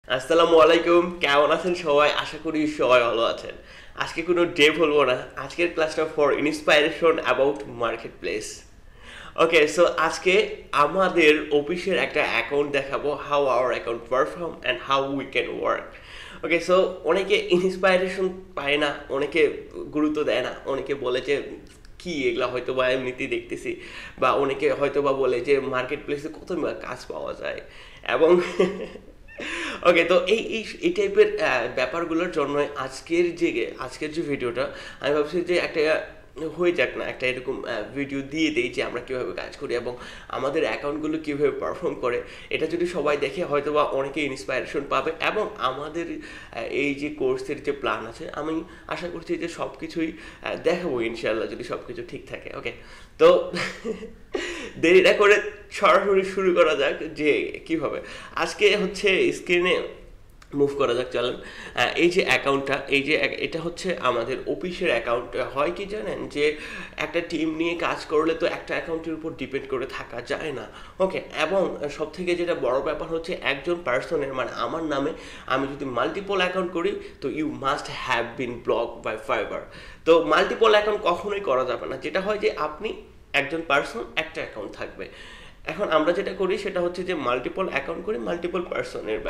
আসসালামু আলাইকুম, কেমন আছেন সবাই? আশা করি সবাই ভালো আছেন। আজকে কোনো ডে বলবো না, আজকের ক্লাসটা for inspiration about market place. Okay, so আজকে আমাদের অফিসের একটা অ্যাকাউন্ট দেখাবো, how hour account perform and how we can work. Okay, so অনেকে ইন্সপাইরেশন পায় না, অনেকে গুরুত্ব দেয় না, অনেকে বলে যে কি এগুলা হয়তো বা এমনিতেই দেখতেছি, বা অনেকে হয়তো বা বলে যে মার্কেট প্লেসে কত কাজ পাওয়া যায় এবং ওকে, তো এই টাইপের ব্যাপারগুলোর জন্য আজকের যে ভিডিওটা আমি ভাবছি যে একটা হয়ে যাক না, একটা এরকম ভিডিও দিয়ে দেই যে আমরা কীভাবে কাজ করি এবং আমাদের অ্যাকাউন্টগুলো কীভাবে পারফর্ম করে। এটা যদি সবাই দেখে হয়তো বা অনেকে ইন্সপায়ারেশন পাবে এবং আমাদের এই যে কোর্সের যে প্ল্যান আছে আমি আশা করছি যে সব কিছুই দেখাবো ইনশাল্লাহ, যদি সব কিছু ঠিক থাকে। ওকে, তো দেরি না করে সরাসরি শুরু করা যাক যে কিভাবে আজকে হচ্ছে স্ক্রিনে মুভ করা যাক। চলেন, এই যে অ্যাকাউন্টটা, এটা হচ্ছে আমাদের অফিসের অ্যাকাউন্ট। হয় কি জানেন যে একটা টিম নিয়ে কাজ করলে তো একটা অ্যাকাউন্টের উপর ডিপেন্ড করে থাকা যায় না। ওকে, এবং সব থেকে যেটা বড় ব্যাপার হচ্ছে একজন পার্সনের মানে আমার নামে আমি যদি মাল্টিপল অ্যাকাউন্ট করি তো you must have been block by Fiverr. তো মাল্টিপল অ্যাকাউন্ট কখনোই করা যাবে না। যেটা হয় যে আপনি একজন পার্সন একটা অ্যাকাউন্ট থাকবে। এখন আমরা যেটা করি সেটা হচ্ছে যে মাল্টিপল অ্যাকাউন্ট করি মাল্টিপল পার্সনের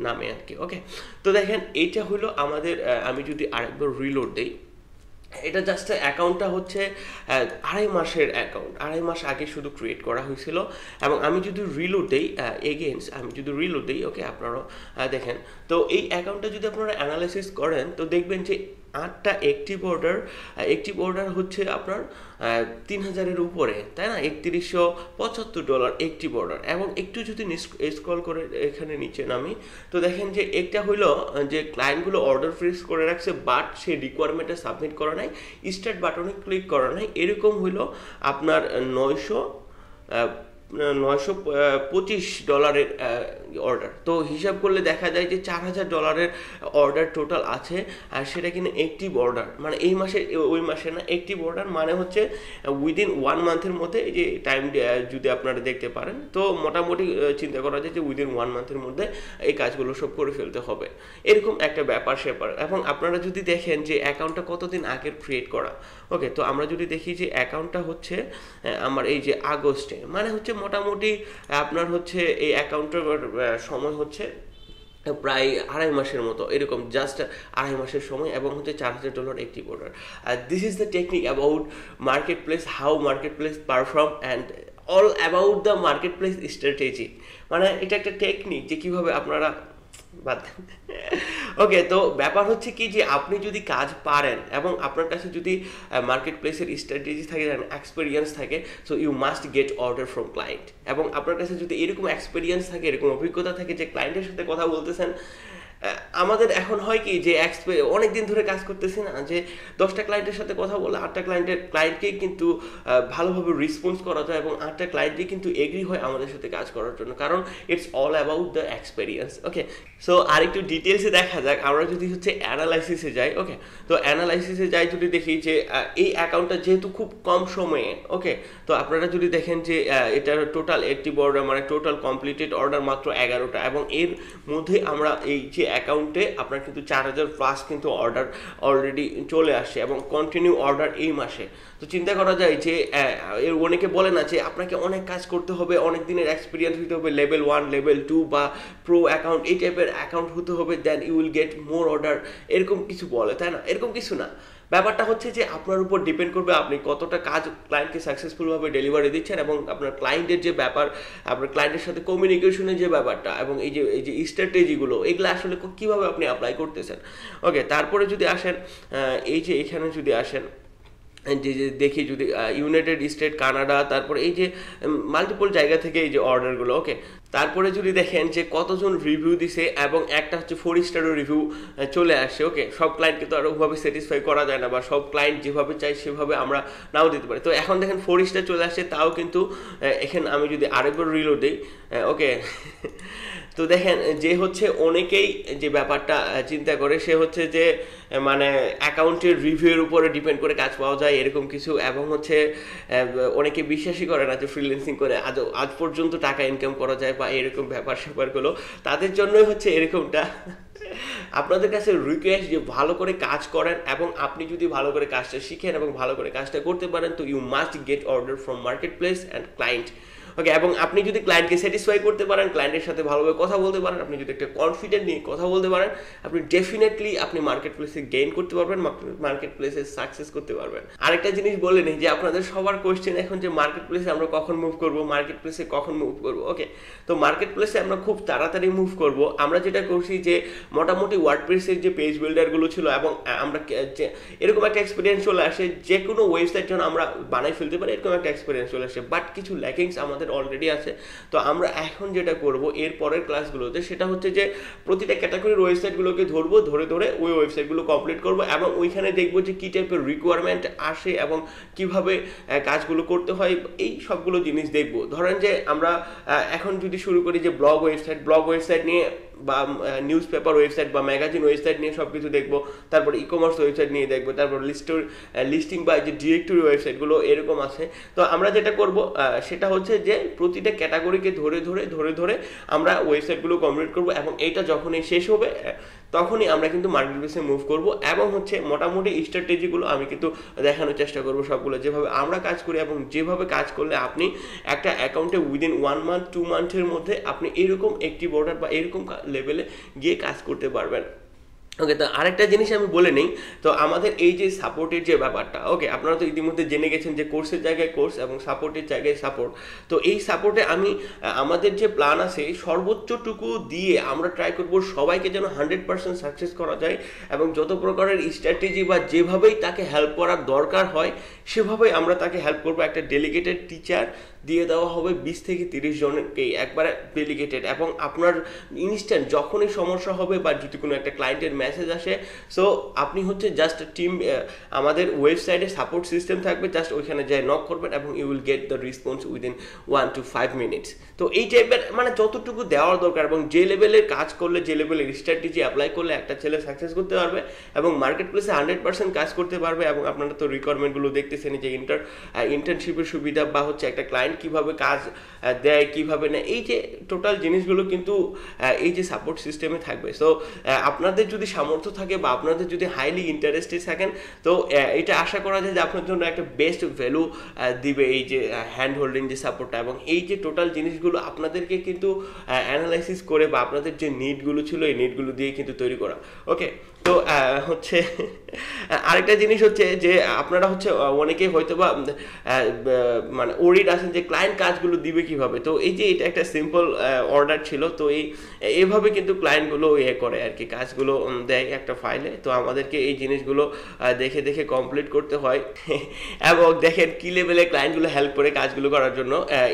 নামে আর কি। ওকে, তো দেখেন এইটা হলো আমাদের, আমি যদি আরেকবার রিলোড দিই, এটা জাস্ট অ্যাকাউন্টটা হচ্ছে 2.5 মাসের অ্যাকাউন্ট, 2.5 মাস আগে শুধু ক্রিয়েট করা হয়েছিল। এবং আমি যদি রিলোড দিই আমি যদি রিলোড দিই, ওকে, আপনারা দেখেন, তো এই অ্যাকাউন্টটা যদি আপনারা অ্যানালাইসিস করেন তো দেখবেন যে 8টা একটিভ অর্ডার হচ্ছে আপনার 3,000-এর উপরে, তাই না? $3175 একটিভ অর্ডার। এবং একটু যদি স্ক্রল করে এখানে নিচে নামি তো দেখেন যে একটা হইলো যে ক্লায়েন্টগুলো অর্ডার ফ্রিজ করে রাখছে, বাট সে রিকোয়ারমেন্টে সাবমিট করা নাই, স্টার্ট বাটনে ক্লিক করা নাই, এরকম হইলো আপনার 925 ডলারের অর্ডার। তো হিসাব করলে দেখা যায় যে $4,000 অর্ডার টোটাল আছে, আর সেটা কিন্তু একটিভ অর্ডার, মানে এই মাসে ওই মাসে না, একটিভ অর্ডার মানে হচ্ছে উইদিন 1 মান্থের মধ্যে। এই যে টাইম যদি আপনারা দেখতে পারেন তো মোটামুটি চিন্তা করা যায় যে উইদিন 1 মান্থের মধ্যে এই কাজগুলো সব করে ফেলতে হবে, এরকম একটা ব্যাপার স্যাপার। এবং আপনারা যদি দেখেন যে অ্যাকাউন্টটা কতদিন আগের ক্রিয়েট করা। ওকে, তো আমরা যদি দেখি যে অ্যাকাউন্টটা হচ্ছে আমার এই যে আগস্টে, মানে হচ্ছে মোটামুটি আপনার হচ্ছে এই অ্যাকাউন্টের সময় হচ্ছে প্রায় 2.5 মাসের মতো, এরকম জাস্ট 2.5 মাসের সময়, এবং হচ্ছে $4,000 একটি অর্ডার। আর this is the technique about market place, how market place perform and all about the market place strategy. মানে এটা একটা টেকনিক যে কীভাবে আপনারা বাদ। ওকে, তো ব্যাপার হচ্ছে কি যে আপনি যদি কাজ পারেন এবং আপনার কাছে যদি মার্কেট প্লেসের স্ট্র্যাটেজি থাকে, এক্সপিরিয়েন্স থাকে, so you must get order from client. এবং আপনার কাছে যদি এরকম এক্সপিরিয়েন্স থাকে, এরকম অভিজ্ঞতা থাকে যে ক্লায়েন্টের সাথে কথা বলতেছেন। আমাদের এখন হয় কি যে অনেক দিন ধরে কাজ করতেছি না, যে 10টা ক্লায়েন্টের সাথে কথা বলে 8টা ক্লায়েন্টকে কিন্তু ভালোভাবে রেসপন্স করা যায় এবং 8টা ক্লায়েন্টই কিন্তু এগ্রি হয় আমাদের সাথে কাজ করার জন্য, কারণ it's all about the experience. Okay, so আর একটু ডিটেলসে দেখা যাক, আমরা যদি হচ্ছে অ্যানালাইসিসে যাই। ওকে, তো অ্যানালাইসিসে যাই, যদি দেখি যে এই অ্যাকাউন্টটা যেহেতু খুব কম সময়ে, ওকে, তো আপনারা যদি দেখেন যে এটার টোটাল একটিভ অর্ডার মানে টোটাল কমপ্লিটেড অর্ডার মাত্র 11টা, এবং এর মধ্যে আমরা এই যে অ্যাকাউন্টে আপনার কিন্তু 4,000+ কিন্তু অর্ডার অলরেডি চলে আসে এবং কন্টিনিউ অর্ডার এই মাসে। তো চিন্তা করা যায় যে অনেকে বলে না যে আপনাকে অনেক কাজ করতে হবে, অনেক দিনের এক্সপিরিয়েন্স হতে হবে, লেভেল 1 লেভেল 2 বা প্রো অ্যাকাউন্ট, এই টাইপের অ্যাকাউন্ট হতে হবে, then you will get more order, এরকম কিছু বলে, তাই না? এরকম কিছু না। ব্যাপারটা হচ্ছে যে আপনার উপর ডিপেন্ড করবে আপনি কতটা কাজ ক্লায়েন্টকে সাকসেসফুলভাবে ডেলিভারি দিচ্ছেন, এবং আপনার ক্লায়েন্টের যে ব্যাপার, আপনার ক্লায়েন্টের সাথে কমিউনিকেশনের যে ব্যাপারটা, এবং এই যে স্ট্র্যাটেজিগুলো, এগুলো আসলে কীভাবে আপনি অ্যাপ্লাই করতেছেন। ওকে, তারপরে যদি আসেন এই যে এখানে যদি আসেন যে দেখি যদি ইউনাইটেড স্টেট, কানাডা, তারপরে এই যে মাল্টিপল জায়গা থেকে এই যে অর্ডারগুলো। ওকে, তারপরে যদি দেখেন যে কতজন রিভিউ দিছে, এবং একটা হচ্ছে 4 স্টারও রিভিউ চলে আসে। ওকে, সব ক্লায়েন্টকে তো আর ওভাবে স্যাটিসফাই করা যায় না, বা সব ক্লায়েন্ট যেভাবে চাই সেভাবে আমরা নাও দিতে পারি। তো এখন দেখেন 4 স্টার চলে আসে, তাও কিন্তু এখানে আমি যদি আরেকবার রিলোড দিই, ওকে, তো দেখেন যে হচ্ছে অনেকেই যে ব্যাপারটা চিন্তা করে সে হচ্ছে যে মানে অ্যাকাউন্টের রিভিউর উপরে ডিপেন্ড করে কাজ পাওয়া যায় এরকম কিছু, এবং হচ্ছে অনেকে বিশ্বাসই করে না যে ফ্রিল্যান্সিং করে আজ পর্যন্ত টাকা ইনকাম করা যায় বা এরকম ব্যাপার স্যাপারগুলো, তাদের জন্যই হচ্ছে এরকমটা। আপনাদের কাছে রিকোয়েস্ট যে ভালো করে কাজ করেন, এবং আপনি যদি ভালো করে কাজটা শিখেন এবং ভালো করে কাজটা করতে পারেন, তো you must get order from market place and client. Okay, এবং আপনি যদি ক্লায়েন্টকে স্যাটিসফাই করতে পারেন, ক্লায়েন্টের সাথে ভালোভাবে কথা বলতে পারেন, আপনি যদি একটা কনফিডেন্ট নিয়ে কথা বলতে পারেন, আপনি ডেফিনেটলি আপনি মার্কেট প্লেসে গেইন করতে পারবেন, মার্কেট প্লেসে সাকসেস করতে পারবেন। আরেকটা জিনিস বলে নিই যে আপনাদের সবার কোয়েশ্চেন এখন যে মার্কেট প্লেসে আমরা কখন মুভ করব, মার্কেট প্লেসে কখন মুভ করব। ওকে, তো মার্কেট প্লেসে আমরা খুব তাড়াতাড়ি মুভ করব। আমরা যেটা করছি যে মোটামুটি ওয়ার্ডপ্রেসের যে পেজ বিল্ডারগুলো ছিল, এবং আমরা এরকম একটা এক্সপিরিয়েন্স চলে আসে যে কোনো ওয়েবসাইট যেন আমরা বানাই ফেলতে পারি, এরকম একটা এক্সপিরিয়েন্স চলে আসে। বাট কিছু ল্যাকিংস আমাদের অলরেডি আছে। তো আমরা এখন যেটা করব এর পরের ক্লাসগুলোতে, সেটা হচ্ছে যে প্রতিটা ক্যাটাগরির ওয়েবসাইটগুলোকে ধরবো, ধরে ধরে ওই ওয়েবসাইটগুলো কমপ্লিট করব, এবং ওইখানে দেখবো যে কী টাইপের রিকোয়ারমেন্ট আসে এবং কিভাবে কাজগুলো করতে হয়, এই সবগুলো জিনিস দেখবো। ধরেন যে আমরা এখন যদি শুরু করি যে ব্লগ ওয়েবসাইট নিয়ে, বা নিউজ পেপার ওয়েবসাইট বা ম্যাগাজিন ওয়েবসাইট নিয়ে সব কিছু দেখবো, তারপর ই কমার্স ওয়েবসাইট নিয়ে দেখবো, তারপর লিস্টিং বা যে ডিরেক্টরি ওয়েবসাইটগুলো এরকম আছে। তো আমরা যেটা করব সেটা হচ্ছে যে প্রতিটা ক্যাটাগরিকে ধরে ধরে আমরা ওয়েবসাইটগুলো কমপ্লিট করব, এবং এইটা যখনই শেষ হবে তখনই আমরা কিন্তু মার্কেট প্লেসে মুভ করব। এবং হচ্ছে মোটামুটি স্ট্র্যাটেজিগুলো আমি কিন্তু দেখানোর চেষ্টা করব সবগুলো, যেভাবে আমরা কাজ করি এবং যেভাবে কাজ করলে আপনি একটা অ্যাকাউন্টে উইদিন 1 মান্থ 2 মান্থের মধ্যে আপনি এরকম একটি বর্ডার বা এরকম লেভেলে গিয়ে কাজ করতে পারবেন। ওকে, তো আরেকটা জিনিস আমি বলে নিই, তো আমাদের এই যে সাপোর্টের যে ব্যাপারটা, ওকে আপনারা তো ইতিমধ্যে জেনে গেছেন যে কোর্সের জায়গায় কোর্স এবং সাপোর্টের জায়গায় সাপোর্ট। তো এই সাপোর্টে আমি আমাদের যে প্ল্যান আছে সর্বোচ্চটুকু দিয়ে আমরা ট্রাই করব সবাইকে যেন 100% সাকসেস করা যায়, এবং যত প্রকারের স্ট্র্যাটেজি বা যেভাবেই তাকে হেল্প করার দরকার হয় সেভাবেই আমরা তাকে হেল্প করবো। একটা ডেলিগেটেড টিচার দিয়ে দেওয়া হবে 20 থেকে 30 জনকেই একবারে ডেলিগেটেড, এবং আপনার ইনস্ট্যান্ট যখনই সমস্যা হবে বা যদি কোনো একটা ক্লায়েন্টের মেসেজ আসে, সো আপনি হচ্ছে জাস্ট টিম, আমাদের ওয়েবসাইটে সাপোর্ট সিস্টেম থাকবে, জাস্ট ওইখানে যাই নক করবেন এবং you will get the response within 1 to 5 minutes. তো এই টাইপের মানে যতটুকু দেওয়ার দরকার, এবং যে লেভেলের কাজ করলে, যে লেভেলের স্ট্র্যাটেজি অ্যাপ্লাই করলে একটা ছেলে সাকসেস করতে পারবে এবং মার্কেট প্লেসে 100% কাজ করতে পারবে। এবং আপনারা তো রিকোয়ারমেন্টগুলো দেখতেছেন যে ইন্টার্নশিপের সুবিধা বা হচ্ছে একটা ক্লায়েন্ট কিভাবে কাজ দেয়, কিভাবে না, এই যে টোটাল জিনিসগুলো কিন্তু এই যে সাপোর্ট সিস্টেমে থাকবে। সো আপনাদের যদি সামর্থ্য থাকে বা আপনাদের যদি হাইলি ইন্টারেস্টেড থাকেন, তো এটা আশা করা যায় যে আপনার জন্য একটা বেস্ট ভ্যালু দিবে এই যে হ্যান্ড হোল্ডিং যে সাপোর্টটা, এবং এই যে টোটাল জিনিসগুলো আপনাদেরকে কিন্তু অ্যানালাইসিস করে বা আপনাদের যে নিডগুলো ছিল এই নিডগুলো দিয়ে কিন্তু তৈরি করা। ওকে, তো হচ্ছে আরেকটা জিনিস হচ্ছে যে আপনারা হচ্ছে অনেকেই হয়তো বা মানে ওরিড আছেন যে ক্লায়েন্ট কাজগুলো দিবে কিভাবে। তো এই যে এটা একটা সিম্পল অর্ডার ছিল, তো এইভাবে কিন্তু ক্লায়েন্টগুলো করে আর কি কাজগুলো দেয় একটা ফাইলে। তো আমাদেরকে এই জিনিসগুলো দেখে কমপ্লিট করতে হয় এবং দেখেন কি লেভেলে ক্লায়েন্টগুলো হেল্প করে কাজগুলো করার জন্য।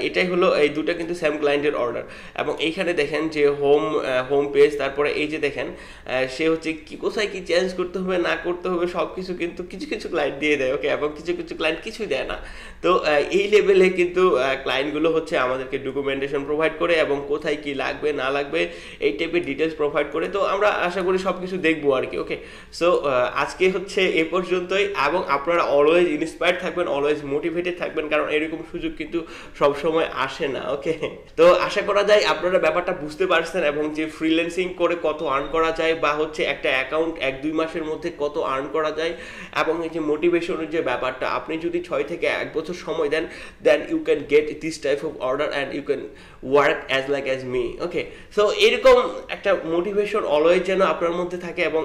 এটাই হলো এই দুটো কিন্তু সেম ক্লায়েন্টের অর্ডার, এবং এইখানে দেখেন যে হোম পেজ, তারপরে এই যে দেখেন সে হচ্ছে কি কোথায় কি চেঞ্জ করতে হবে না করতে হবে সব কিছু কিন্তু কিছু ক্লায়েন্ট দিয়ে দেয়। ওকে, এবং কিছু ক্লায়েন্ট কিছুই দেয় না। তো এই লেভেলে কিন্তু ক্লায়েন্টগুলো হচ্ছে আমাদেরকে ডকুমেন্টেশন প্রোভাইড করে এবং কোথায় কি লাগবে না লাগবে এই টাইপের ডিটেলস প্রোভাইড করে। তো আমরা আশা করি সব কিছু দেখবো আর কি। ওকে, সো আজকে হচ্ছে এ পর্যন্তই, এবং আপনারা অলওয়েজ ইন্সপায়ার্ড থাকবেন, অলওয়েজ মোটিভেটেড থাকবেন, কারণ এরকম সুযোগ কিন্তু সবসময় আসে না। ওকে, তো আশা করা যায় আপনারা ব্যাপারটা বুঝতে পারছেন, এবং যে ফ্রিল্যান্সিং করে কত আর্ন করা যায় বা হচ্ছে একটা অ্যাকাউন্ট 1-2 মাসের মধ্যে কত আর্ন করা যায়, এবং এই যে মোটিভেশনের যে ব্যাপারটা, আপনি যদি 6 থেকে 1 বছর সময় দেন, then you can get this type of order and you can work as like as me. Okay, so এরকম একটা মোটিভেশন অলওয়েজ যেন আপনার মধ্যে থাকে, এবং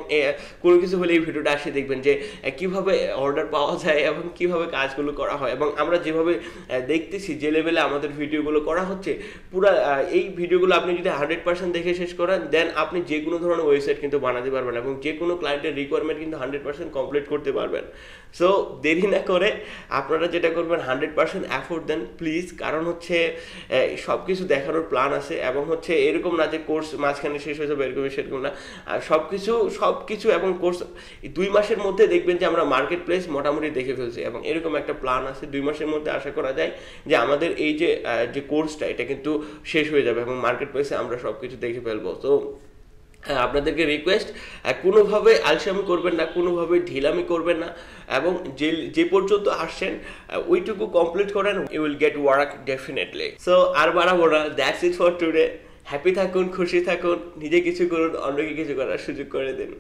কোনো কিছু হলে এই ভিডিওটা আসে দেখবেন যে কিভাবে অর্ডার পাওয়া যায় এবং কিভাবে কাজগুলো করা হয়। এবং আমরা যেভাবে দেখতেছি যে লেভেলে আমাদের ভিডিওগুলো করা হচ্ছে, পুরো এই ভিডিওগুলো আপনি যদি 100% দেখে শেষ করেন, দেন আপনি যে কোনো ধরনের ওয়েবসাইট কিন্তু বানাতে পারবেন এবং যে কোনো ক্লায়েন্টের রিকোয়ারমেন্ট কিন্তু 100% কমপ্লিট করতে পারবেন। সো দেরি না করে আপনারা যেটা করবেন 100% এফোর্ট দেন প্লিজ, কারণ হচ্ছে সব কিছু দেখানোর প্ল্যান আছে, এবং হচ্ছে এরকম না যে কোর্স মাঝখানে শেষ হয়ে যাবে, এরকম সেরকম না। আর সব কিছু যেহেতু সব কিছু এবং কোর্স 2 মাসের মধ্যে দেখবেন যে আমরা মার্কেট প্লেস মোটামুটি দেখে ফেলছি, এবং এরকম একটা প্ল্যান আছে 2 মাসের মধ্যে আশা করা যায় যে আমাদের এই যে কোর্সটা এটা কিন্তু শেষ হয়ে যাবে এবং মার্কেট প্লেসে আমরা সব কিছু দেখে ফেলবো। তো হ্যাঁ, আপনাদেরকে রিকোয়েস্ট, কোনোভাবে আলসামি করবেন না, কোনোভাবে ঢিলামি করবেন না, এবং যে পর্যন্ত আসছেন ওইটুকু কমপ্লিট করেন, you will get work definitely. So আর বাড়াবো না, that's it for today. Happy থাকুন, খুশি থাকুন, নিজে কিছু করুন, অন্যকে কিছু করার সুযোগ করে দিন।